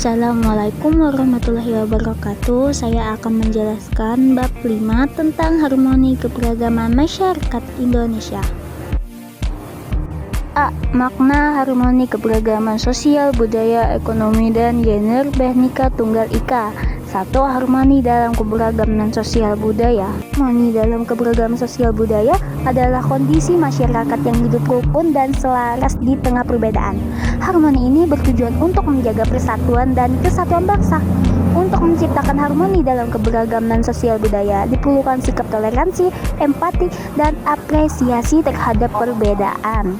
Assalamualaikum warahmatullahi wabarakatuh. Saya akan menjelaskan bab 5 tentang harmoni keberagaman masyarakat Indonesia. A. Makna harmoni keberagaman sosial, budaya, ekonomi, dan gender Bhinneka Tunggal Ika. 1. Harmoni dalam keberagaman sosial budaya. Harmoni dalam keberagaman sosial budaya adalah kondisi masyarakat yang hidup rukun dan selaras di tengah perbedaan. Harmoni ini bertujuan untuk menjaga persatuan dan kesatuan bangsa. Untuk menciptakan harmoni dalam keberagaman sosial budaya, diperlukan sikap toleransi, empati, dan apresiasi terhadap perbedaan.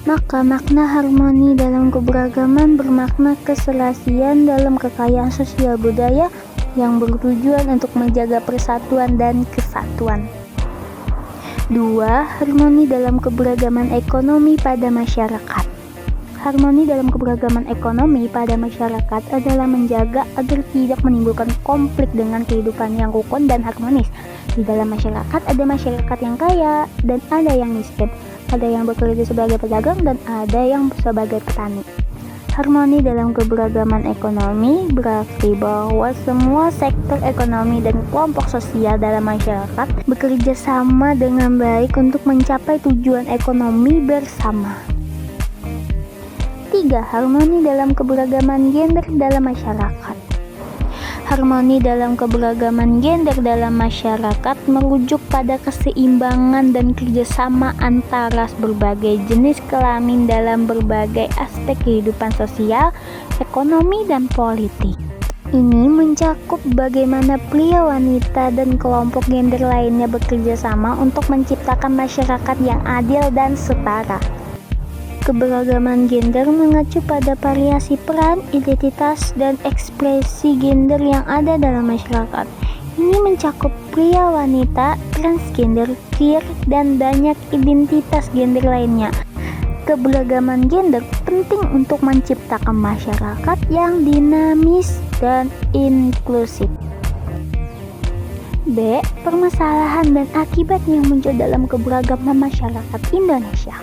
Maka makna harmoni dalam keberagaman bermakna keselasian dalam kekayaan sosial budaya yang bertujuan untuk menjaga persatuan dan kesatuan. 2. Harmoni dalam keberagaman ekonomi pada masyarakat. Harmoni dalam keberagaman ekonomi pada masyarakat adalah menjaga agar tidak menimbulkan konflik dengan kehidupan yang rukun dan harmonis. Di dalam masyarakat ada masyarakat yang kaya dan ada yang miskin. Ada yang bekerja sebagai pedagang dan ada yang sebagai petani. Harmoni dalam keberagaman ekonomi berarti bahwa semua sektor ekonomi dan kelompok sosial dalam masyarakat bekerja sama dengan baik untuk mencapai tujuan ekonomi bersama. 3. Harmoni dalam keberagaman gender dalam masyarakat. Harmoni dalam keberagaman gender dalam masyarakat merujuk pada keseimbangan dan kerjasama antara berbagai jenis kelamin dalam berbagai aspek kehidupan sosial, ekonomi, dan politik. Ini mencakup bagaimana pria, wanita, dan kelompok gender lainnya bekerja sama untuk menciptakan masyarakat yang adil dan setara. Keberagaman gender mengacu pada variasi peran, identitas, dan ekspresi gender yang ada dalam masyarakat. Ini mencakup pria, wanita, transgender, queer, dan banyak identitas gender lainnya. Keberagaman gender penting untuk menciptakan masyarakat yang dinamis dan inklusif. B. Permasalahan dan akibat yang muncul dalam keberagaman masyarakat Indonesia.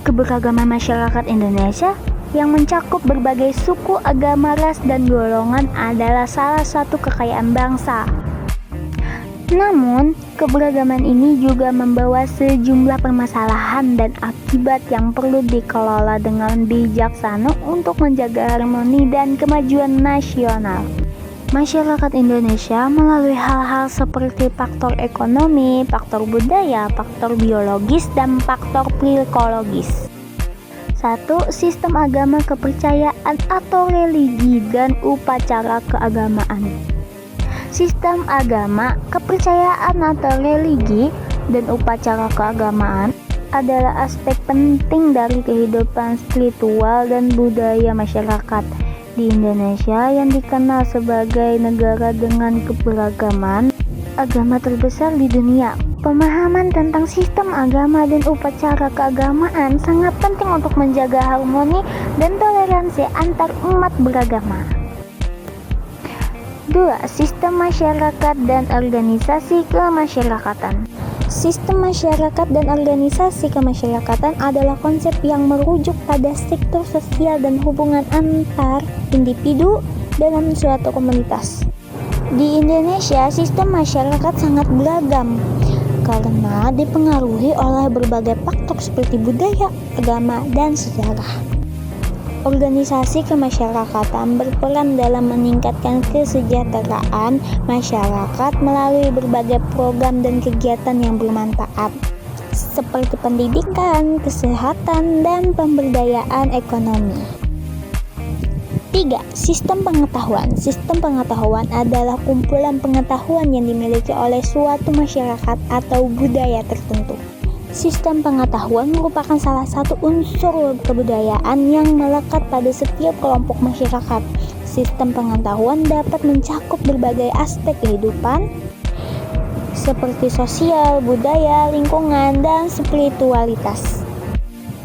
Keberagaman masyarakat Indonesia yang mencakup berbagai suku, agama, ras, dan golongan adalah salah satu kekayaan bangsa. Namun, keberagaman ini juga membawa sejumlah permasalahan dan akibat yang perlu dikelola dengan bijaksana untuk menjaga harmoni dan kemajuan nasional. Masyarakat Indonesia melalui hal-hal seperti faktor ekonomi, faktor budaya, faktor biologis, dan faktor psikologis. 1. Sistem agama kepercayaan atau religi dan upacara keagamaan. Sistem agama, kepercayaan atau religi, dan upacara keagamaan adalah aspek penting dari kehidupan spiritual dan budaya masyarakat. Di Indonesia yang dikenal sebagai negara dengan keberagaman agama terbesar di dunia, pemahaman tentang sistem agama dan upacara keagamaan sangat penting untuk menjaga harmoni dan toleransi antar umat beragama. 2. Sistem masyarakat dan organisasi kemasyarakatan. Sistem masyarakat dan organisasi kemasyarakatan adalah konsep yang merujuk pada sektor sosial dan hubungan antar individu dalam suatu komunitas. Di Indonesia, sistem masyarakat sangat beragam karena dipengaruhi oleh berbagai faktor seperti budaya, agama, dan sejarah. Organisasi kemasyarakatan berperan dalam meningkatkan kesejahteraan masyarakat melalui berbagai program dan kegiatan yang bermanfaat, seperti pendidikan, kesehatan, dan pemberdayaan ekonomi. 3. Sistem pengetahuan. Sistem pengetahuan adalah kumpulan pengetahuan yang dimiliki oleh suatu masyarakat atau budaya tertentu. Sistem pengetahuan merupakan salah satu unsur kebudayaan yang melekat pada setiap kelompok masyarakat. Sistem pengetahuan dapat mencakup berbagai aspek kehidupan seperti sosial, budaya, lingkungan, dan spiritualitas.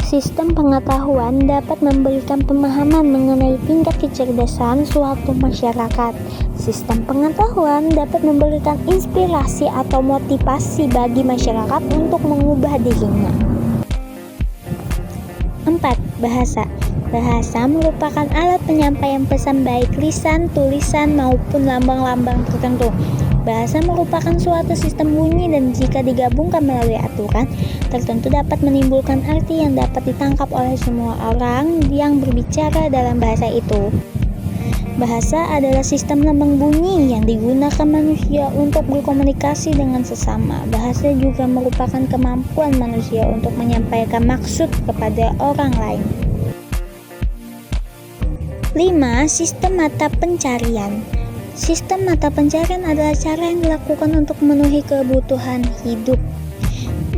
Sistem pengetahuan dapat memberikan pemahaman mengenai tingkat kecerdasan suatu masyarakat. Sistem pengetahuan dapat memberikan inspirasi atau motivasi bagi masyarakat untuk mengubah dirinya. 4. Bahasa. Bahasa merupakan alat penyampaian pesan baik lisan, tulisan, maupun lambang-lambang tertentu. Bahasa merupakan suatu sistem bunyi dan jika digabungkan melalui aturan tertentu dapat menimbulkan arti yang dapat ditangkap oleh semua orang yang berbicara dalam bahasa itu. Bahasa adalah sistem lambang bunyi yang digunakan manusia untuk berkomunikasi dengan sesama. Bahasa juga merupakan kemampuan manusia untuk menyampaikan maksud kepada orang lain. 5. Sistem mata pencarian. Sistem mata pencarian adalah cara yang dilakukan untuk memenuhi kebutuhan hidup,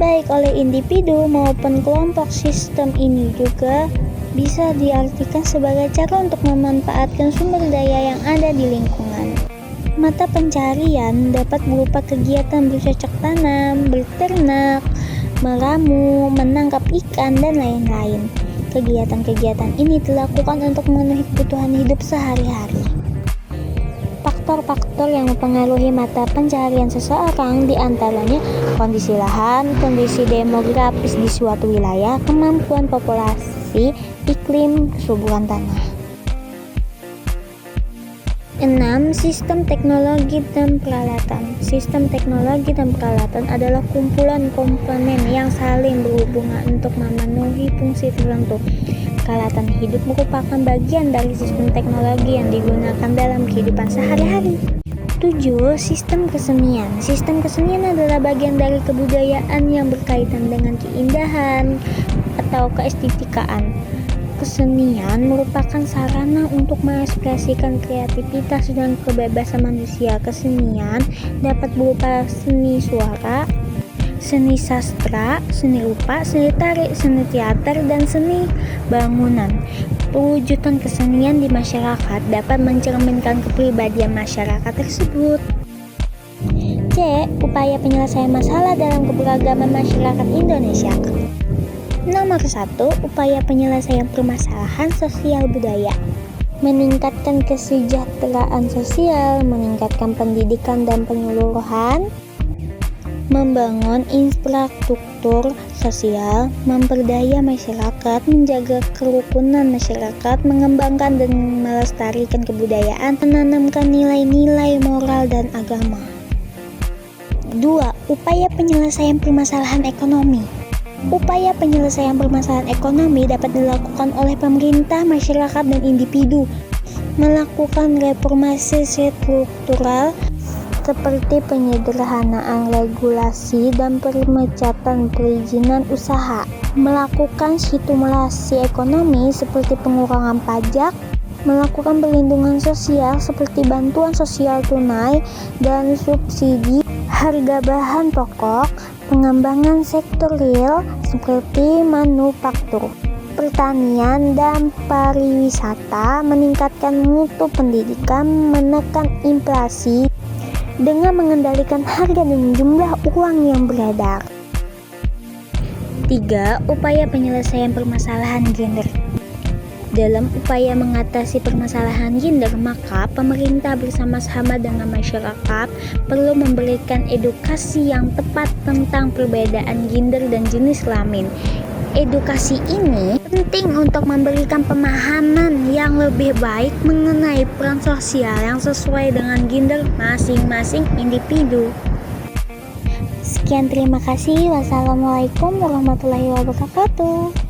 baik oleh individu maupun kelompok. Sistem ini juga bisa diartikan sebagai cara untuk memanfaatkan sumber daya yang ada di lingkungan. Mata pencarian dapat berupa kegiatan bercocok tanam, berternak, meramu, menangkap ikan, dan lain-lain. Kegiatan-kegiatan ini dilakukan untuk memenuhi kebutuhan hidup sehari-hari. Faktor-faktor yang mempengaruhi mata pencarian seseorang diantaranya kondisi lahan, kondisi demografis di suatu wilayah, kemampuan populasi, iklim, kesuburan tanah. 6. Sistem teknologi dan peralatan. Sistem teknologi dan peralatan adalah kumpulan komponen yang saling berhubungan untuk memenuhi fungsi tertentu. Peralatan hidup merupakan bagian dari sistem teknologi yang digunakan dalam kehidupan sehari-hari. 7. Sistem kesenian. Sistem kesenian adalah bagian dari kebudayaan yang berkaitan dengan keindahan atau keestetikaan. Kesenian merupakan sarana untuk mengekspresikan kreativitas dan kebebasan manusia. Kesenian dapat berupa seni suara, seni sastra, seni rupa, seni tari, seni teater, dan seni bangunan. Perwujudan kesenian di masyarakat dapat mencerminkan kepribadian masyarakat tersebut. C. Upaya penyelesaian masalah dalam keberagaman masyarakat Indonesia. Nomor 1. Upaya penyelesaian permasalahan sosial budaya. Meningkatkan kesejahteraan sosial, meningkatkan pendidikan dan penyuluhan, membangun infrastruktur sosial, memperdaya masyarakat, menjaga kerukunan masyarakat, mengembangkan dan melestarikan kebudayaan, menanamkan nilai-nilai moral dan agama. 2. Upaya penyelesaian permasalahan ekonomi. Upaya penyelesaian permasalahan ekonomi dapat dilakukan oleh pemerintah, masyarakat, dan individu. Melakukan reformasi struktural seperti penyederhanaan regulasi dan pemecatan perizinan usaha. Melakukan stimulasi ekonomi seperti pengurangan pajak, melakukan perlindungan sosial seperti bantuan sosial tunai dan subsidi harga bahan pokok, pengembangan sektor real seperti manufaktur, pertanian, dan pariwisata, meningkatkan mutu pendidikan, menekan inflasi dengan mengendalikan harga dan jumlah uang yang beredar. 3. Upaya penyelesaian permasalahan gender. Dalam upaya mengatasi permasalahan gender, maka pemerintah bersama-sama dengan masyarakat perlu memberikan edukasi yang tepat tentang perbedaan gender dan jenis kelamin. Edukasi ini penting untuk memberikan pemahaman yang lebih baik mengenai peran sosial yang sesuai dengan gender masing-masing individu. Sekian, terima kasih. Wassalamualaikum warahmatullahi wabarakatuh.